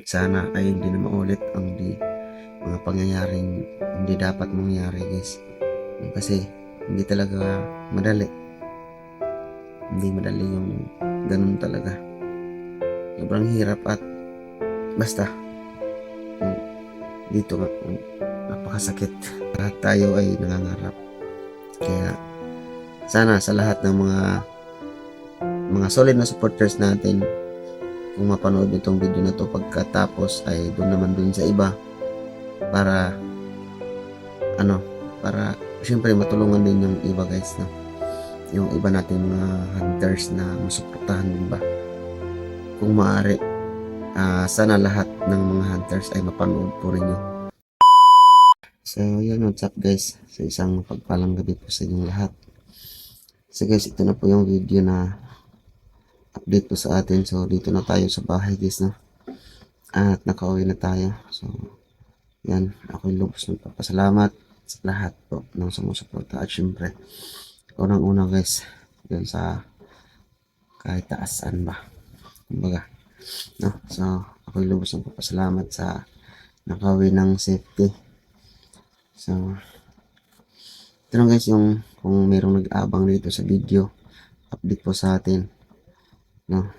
Sana ay hindi na maulit ang mga pangyayaring hindi dapat mangyari guys. Kasi hindi talaga madali. Hindi madali yung ganun talaga. Sobrang hirap at basta yung dito nga napakasakit. Lahat tayo ay nangangarap. Kaya sana sa lahat ng mga solid na supporters natin, kung mapanood itong video na to pagkatapos ay doon naman dun sa iba para ano, para syempre matulungan din yung iba guys, no? Yung iba nating mga hunters na masuportahan din ba. Kung maaari, sana lahat ng mga hunters ay mapanood po rin nyo. So yun, what's up guys, sa isang pagpalang gabi po sa inyong lahat. So guys, ito na po yung video na update po sa atin. So dito na tayo sa bahay guys, no? At nakauwi na tayo. So yan, ako'y lubos ng papasalamat sa lahat po ng sumusuporta. At syempre, unang-una guys, yun sa kahit taasan ba. Kumbaga, no? So ako'y lubos ng papasalamat sa nakauwi ng safety. So ito na guys, yung kung mayroong nag-abang dito sa video, update po sa atin, no?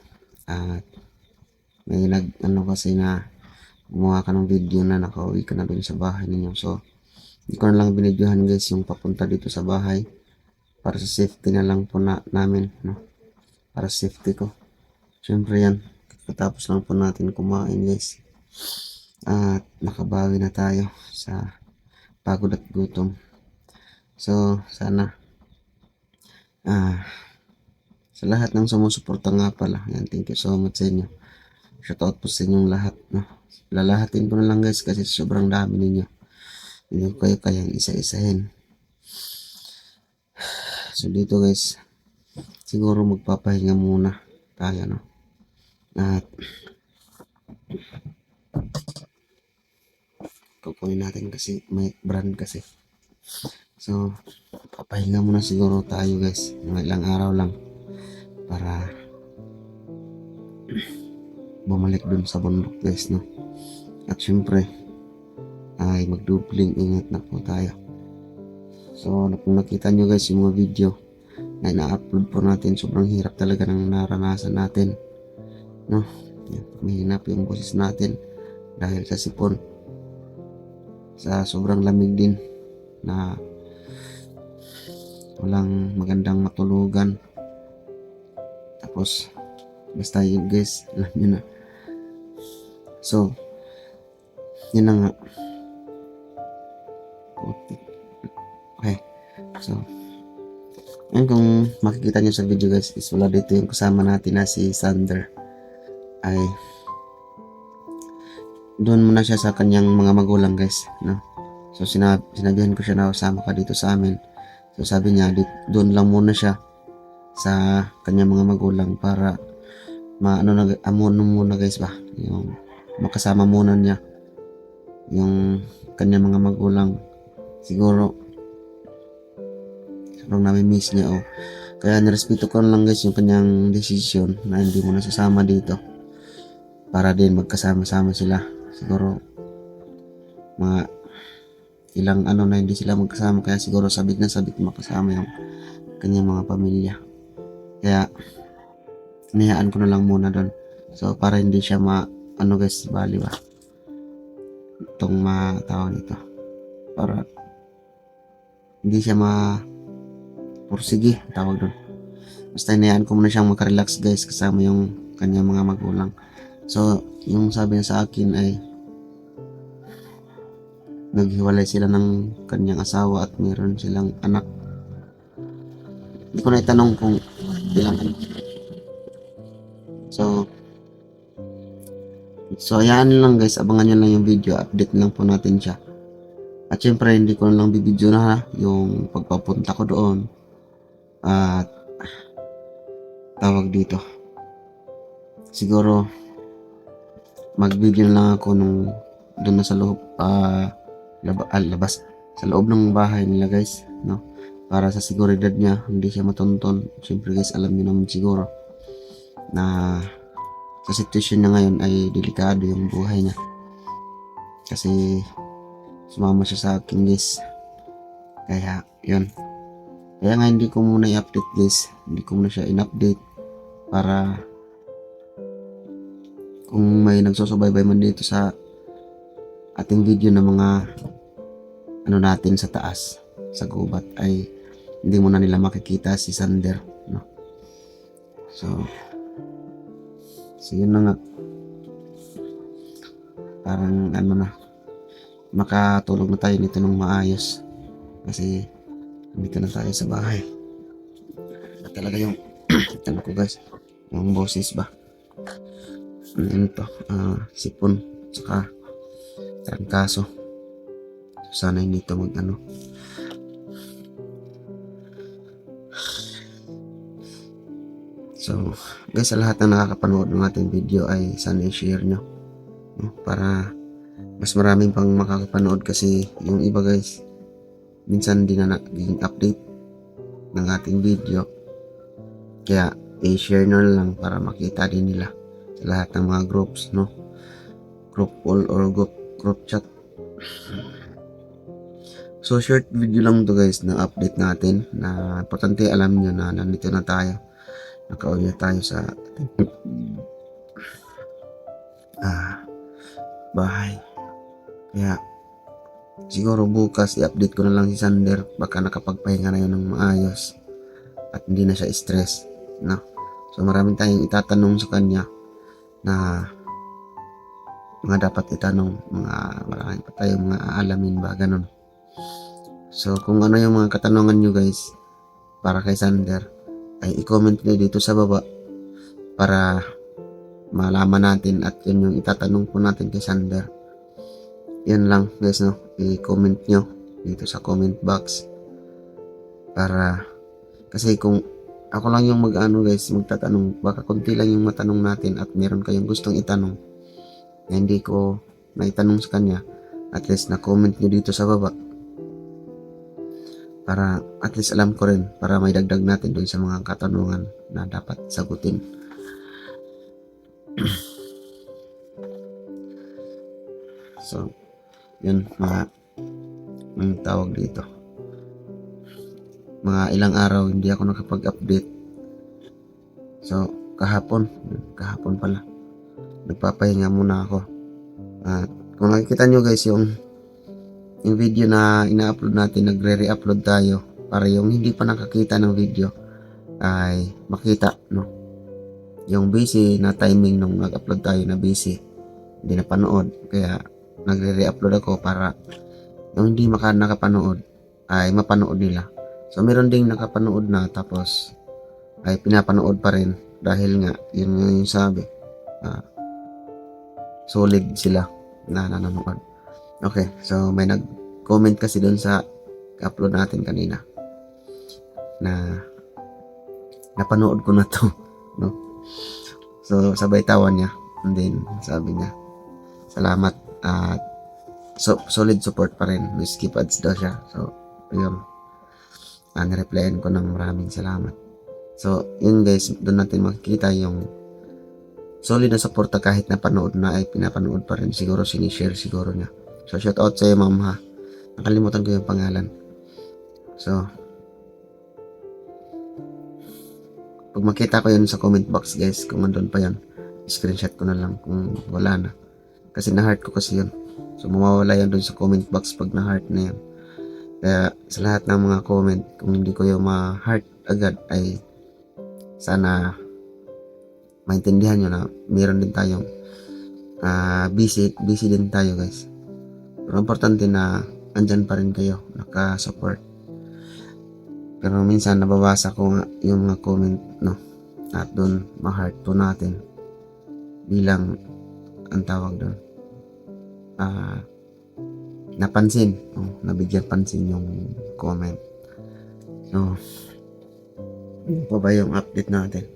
At may ano kasi na gumawa ka ng video na nakauwi ka na dun sa bahay ninyo. So hindi ko na lang binidyohan guys yung papunta dito sa bahay para sa safety na lang po namin, no? Para sa safety ko. Syempre yan, katapos lang po natin kumain guys. At nakabawi na tayo sa pagod at gutom. So sana sa lahat ng sumusuporta nga pala, yan, thank you so much sa inyo. Shoutout po sa inyong lahat, no? Lalahatin ko na lang guys kasi sobrang dami ninyo. Hindi ko kayo kayang isa-isahin. So dito guys, siguro magpapahinga muna tayo, no? At kukunin natin kasi may brand kasi. So papahinga muna siguro tayo guys, mga ilang araw lang para bumalik dun sa bundok guys, no? At syempre ay magdubling ingat na po tayo. So kung nakita nyo guys yung mga video na ina-upload po natin, sobrang hirap talaga ng naranasan natin, no? Mahinap yung boses natin dahil sa sipon, sa sobrang lamig din na walang magandang matulugan. Tapos basta yun guys, alam nyo na. So yun na nga. Okay, so yan, kung makikita nyo sa video guys, is wala dito yung kasama natin na si Sander. Ay doon muna siya sa kanyang mga magulang guys, no? So sinabihan ko siya na sama ka dito sa amin. So sabi niya doon lang muna siya sa kanyang mga magulang para ano muna guys ba, yung makasama muna niya yung kanyang mga magulang. Siguro sobrang nami-miss niya, oh. Kaya nirespeto ko lang guys yung kanyang decision na hindi mo nasasama dito para din magkasama-sama sila. Siguro mga ilang ano na hindi sila magkasama, kaya siguro sabik na sabik makasama yung kanyang mga pamilya. Kaya niyaan ko na lang muna doon. So para hindi siya ano guys, bali ba itong matawag nito, para hindi siya pursige tawag doon. Basta inayaan ko muna siyang makarelax guys kasama yung kanyang mga magulang. So yung sabi niya sa akin ay naghiwalay sila ng kanyang asawa at meron silang anak. Hindi ko na itanong kung ilang anak. So ayan lang guys, abangan nyo lang yung video, update lang po natin siya. At syempre hindi ko na lang bibidyo na yung pagpapunta ko doon. At tawag dito, siguro mag-video na lang ako nung doon na sa loob, labas sa loob ng bahay nila guys, no? Para sa seguridad niya, hindi siya matonton. Syempre guys, alam niyo naman siguro na sitwasyon niya ngayon ay delikado yung buhay niya. Kasi sumama siya sa akin guys. Kaya yun. Kaya nga hindi ko muna i-update guys. Hindi ko muna siya in-update para kung may nagsusubaybay man dito sa ating video ng mga ano natin sa taas, sa gubat, ay hindi mo na nila makikita si Sander, no? So yun na nga. Parang ano na, makatulog na tayo nito ng maayos. Kasi dito na tayo sa bahay. At talaga yung ano ko guys, yung boses ba? Ano to? Sipon, saka trangkaso. So, sana hindi to mag ano. So guys, sa lahat na nakakapanood ng ating video ay sana i-share nyo, no? Para mas maraming pang makakapanood, kasi yung iba guys minsan di na naging update ng ating video. Kaya i-share nyo lang para makita din nila sa lahat ng mga groups, no? Group call or group chat. So short video lang to guys na update natin, na importante alam nyo na nandito na tayo, nakauwi na tayo sa bahay. Kaya siguro bukas i-update ko na lang si Sander, baka nakapagpahinga na yun ng maayos at hindi na siya stress, no? So maraming tayong itatanong sa kanya na mga dapat itanong, maraming pa tayong mga aalamin ba, ganun. So kung ano yung mga katanungan nyo guys para kay Sander, ay i-comment nyo dito sa baba para malaman natin, at yun yung itatanong po natin kay Sander. Yan lang guys, no? I-comment nyo dito sa comment box, para kasi kung ako lang yung mag-ano guys, magtatanong, baka konti lang yung matanong natin at meron kayong gustong itanong na hindi ko naitanong sa kanya, at least na comment nyo dito sa baba para at least alam ko rin, para may dagdag natin doon sa mga katanungan na dapat sagutin. So yun, mga tawag dito, mga ilang araw hindi ako nakapag-update. So kahapon pala nagpapahinga muna ako. At kung nakikita nyo guys, yung video na ina-upload natin, nagre-re-upload tayo para yung hindi pa nakakita ng video ay makita, no? Yung busy na timing nung nag-upload tayo na busy, hindi na panood, kaya nagre-re-upload ako para yung hindi nakapanood ay mapanood nila. So meron ding nakapanood na tapos ay pinapanood pa rin dahil nga yun yung sabi, solid sila na nanonood. Okay, so may nag-comment kasi doon sa upload natin kanina na napanood ko na to, no? So sabay tawa niya, and then sabi niya salamat at solid support pa rin, may skip ads daw siya. So yun, nireplyan ko ng maraming salamat. So yun guys, doon natin makikita yung solid na suporta, kahit napanood na ay pinapanood pa rin, siguro sinishare siguro niya. So shout out sa iyo ma'am ha, nakalimutan ko yung pangalan. So pag makita ko yun sa comment box guys, kung andun pa yan, screenshot ko na lang kung wala na, kasi na-heart ko kasi yun. So mawawala yan dun sa comment box pag na-heart na yan. Kaya sa lahat ng mga comment, kung hindi ko yung ma-heart agad, ay sana maintindihan nyo na meron din tayong busy din tayo guys. Pero importante na andyan pa rin kayo, naka-support. Pero minsan nababasa ko nga yung mga comment, no? At doon ma-heart po natin bilang ang tawag doon, napansin, nabigyan pansin yung comment. So yun po ba yung update natin.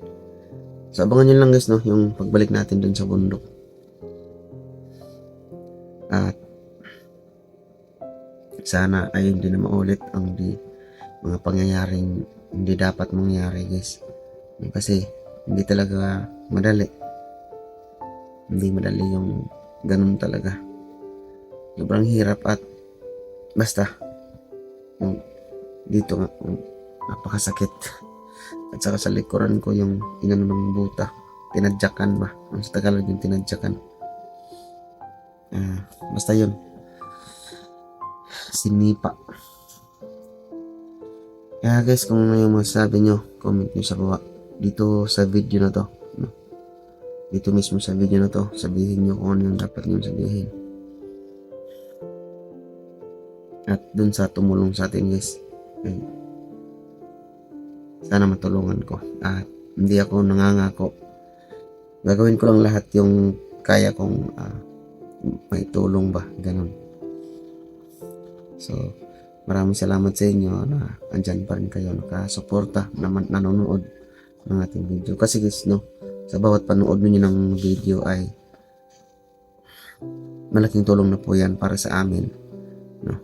So abangan nyo lang guys, no, yung pagbalik natin dun sa bundok. At sana ay hindi na maulit ang mga pangyayaring hindi dapat mangyari guys. Kasi hindi talaga madali Hindi madali yung ganun talaga. Sobrang hirap at basta yung dito nga napakasakit. At saka sa likuran ko yung inano ng buta. Tinadyakan ba? Ang sa Tagalog yung tinadyakan. Basta yun. Sinipa. Kaya guys, kung ano yung masasabi nyo, comment nyo sa baba. Dito sa video na to. No? Dito mismo sa video na to, sabihin nyo kung ano yung dapat nyo sabihin. At dun sa tumulong sa atin guys, sana matulungan ko. At hindi ako nangangako. Gagawin ko lang lahat yung kaya kong may tulong ba, ganun. So, maraming salamat sa inyo na andyan pa rin kayo, nakasuporta, nanonood ng ating video. Kasi guys, no, sa bawat panood niyo ng video ay malaking tulong na po yan para sa amin, no?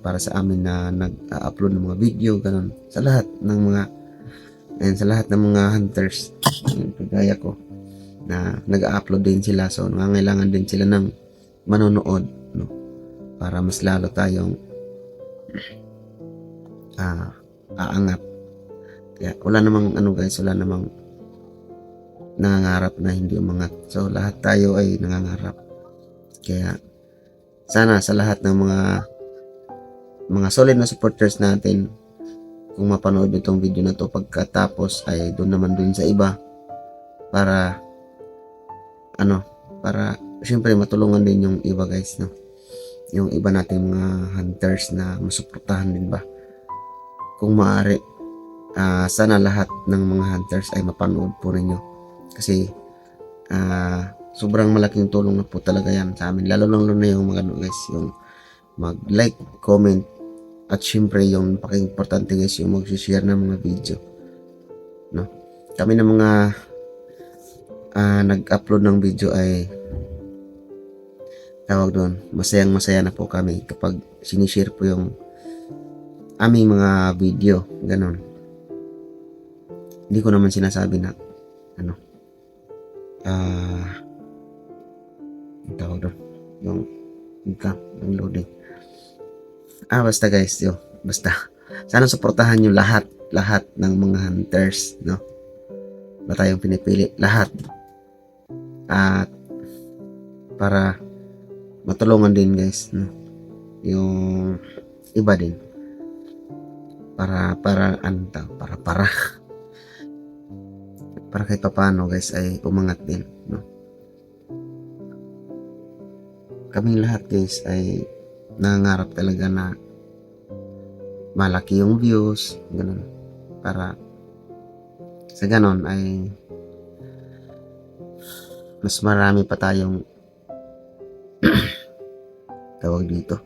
Para sa amin na nag-upload ng mga video, ganun. Sa lahat ng mga hunters, kagaya ko, na nag-upload din sila. So, nangangailangan din sila ng manonood, no? Para mas lalo tayong aangat. Kaya wala namang wala namang nangangarap na hindi umangat. So, lahat tayo ay nangangarap. Kaya, sana sa lahat ng mga solid na supporters natin, kung mapanood nyo itong video na to pagkatapos ay doon naman dun sa iba para syempre matulungan din yung iba guys, no? Yung iba nating mga hunters na masuportahan din ba, kung maaari. Sana lahat ng mga hunters ay mapanood po ninyo kasi sobrang malaking tulong na po talaga yan sa amin, lalo na yung mga guys, yung mag-like, comment, at syempre yung napaka-importante guys, yung mag-share ng mga video, no? Kami na mga nag-upload ng video ay tawag doon, masaya na po kami kapag sinishare po yung aming mga video, ganon. Hindi ko naman sinasabi na tawag doon, yung loading. Basta guys, basta sana suportahan nyo lahat ng mga hunters, no? Wala tayong pinipili, lahat. At para matulungan din guys, no? Yung iba din para kahit papaano guys ay umangat din, no? Kaming lahat guys ay nangangarap talaga na malaki yung views, ganun, para sa ganon ay mas marami pa tayong tawag dito.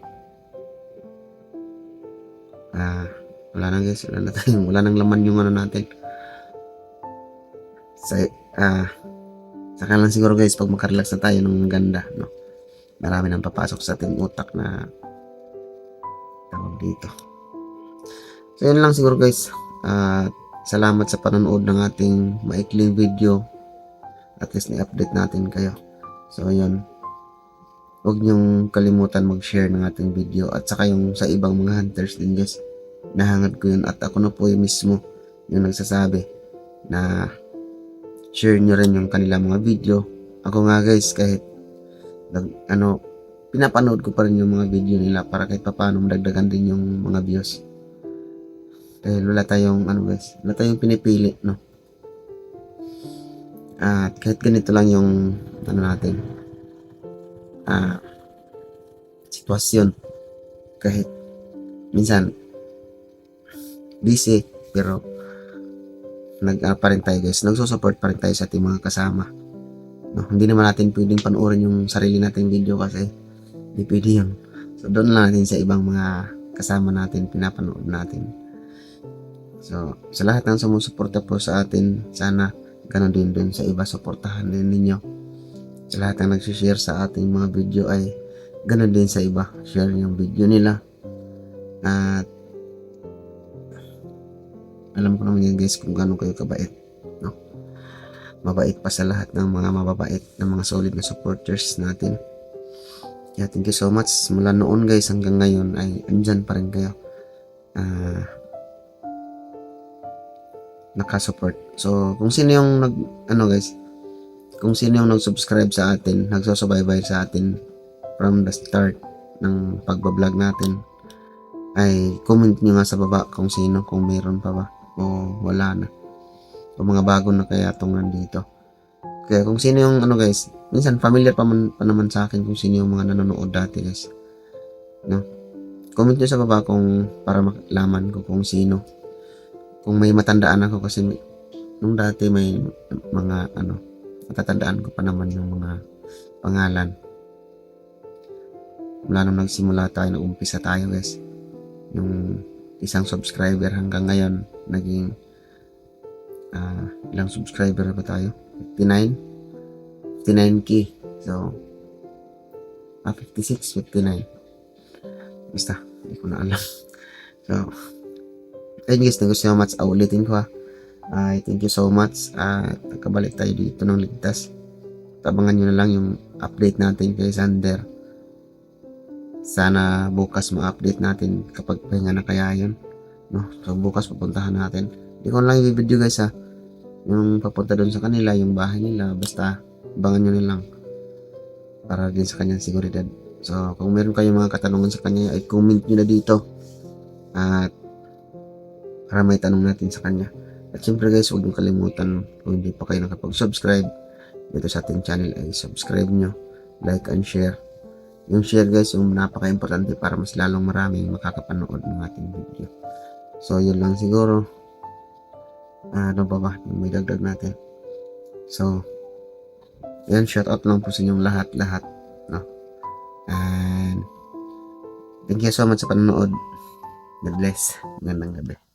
Wala na guys, wala nang laman yung natin. Saka lang siguro guys pag makarelax na tayo ng ganda, no? Marami nang papasok sa ating utak na tawag dito. So yun lang siguro guys. Salamat sa panonood ng ating maikling video. At least na-update natin kayo. So yun, huwag niyong kalimutan mag-share ng ating video at saka yung sa ibang mga hunters din guys. Nahangad ko yun at ako na po yung mismo yung nagsasabi na share nyo rin yung kanilang mga video. Ako nga guys, kahit pinapanood ko pa rin yung mga video nila para kahit papaano madagdagan din yung mga views. Dahil wala tayong pinipili, no? At kahit ganito lang yung natin sitwasyon, kahit minsan busy, pero pa rin tayo guys, nagsusupport pa rin tayo sa ating mga kasama, no? Hindi naman natin pwedeng panoorin yung sarili nating video kasi hindi pwede yun. So doon lang natin sa ibang mga kasama natin, pinapanood natin. So sa lahat ng sumusuporta po sa atin, sana ganon din dun sa iba, suportahan din ninyo. Sa lahat ng nagsishare sa ating mga video ay ganon din sa iba, share yung video nila. At alam ko naman yan guys kung gano'n kayo kabait, no? mabait pa sa lahat ng mga mababait na mga solid na supporters natin. Kaya thank you so much. Mula noon guys hanggang ngayon ay andyan pa rin kayo. Nakasupport. So kung sino yung kung sino yung nag-subscribe sa atin, nagsusubaybay sa atin from the start ng pagbablog natin, ay comment nyo nga sa baba kung sino, kung meron pa ba o wala na, o mga bago na kaya itong nandito. Kaya kung sino yung guys, minsan familiar pa naman sa akin kung sino yung mga nanonood dati guys, no? Comment nyo sa baba kung para malaman ko kung sino, kung may matandaan ako, kasi nung dati may mga matatandaan ko pa naman yung mga pangalan mula nung nagsimula tayo, nag-umpisa tayo guys, yung isang subscriber hanggang ngayon naging ilang subscriber ba tayo? 59k. So 56, 59, basta hindi ko na alam. So ayun guys, thank you so much. Ulitin ko thank you so much at nakabalik tayo dito ng ligtas. Tabangan nyo na lang yung update natin kay Sander. Sana bukas ma-update natin kapag pahinga na kaya yun, no? So bukas pupuntahan natin. Hindi ko lang i-video guys yung papunta doon sa kanila, yung bahay nila. Basta abangan nyo na lang para din sa kanyang seguridad. So kung meron kayong mga katanungan sa kanya ay comment nyo na dito at para may tanong natin sa kanya. At syempre guys, huwag nyo kalimutan, kung hindi pa kayo nakapag-subscribe dito sa ating channel ay subscribe nyo, like and share. Yung share guys, yung napaka-importante para mas lalong maraming makakapanood ng ating video. So yun lang siguro. Ano pa ba yung may dagdag natin? So yan, shout out lang po sa inyong lahat, no? And thank you so much sa panonood. God bless. Magandang gabi.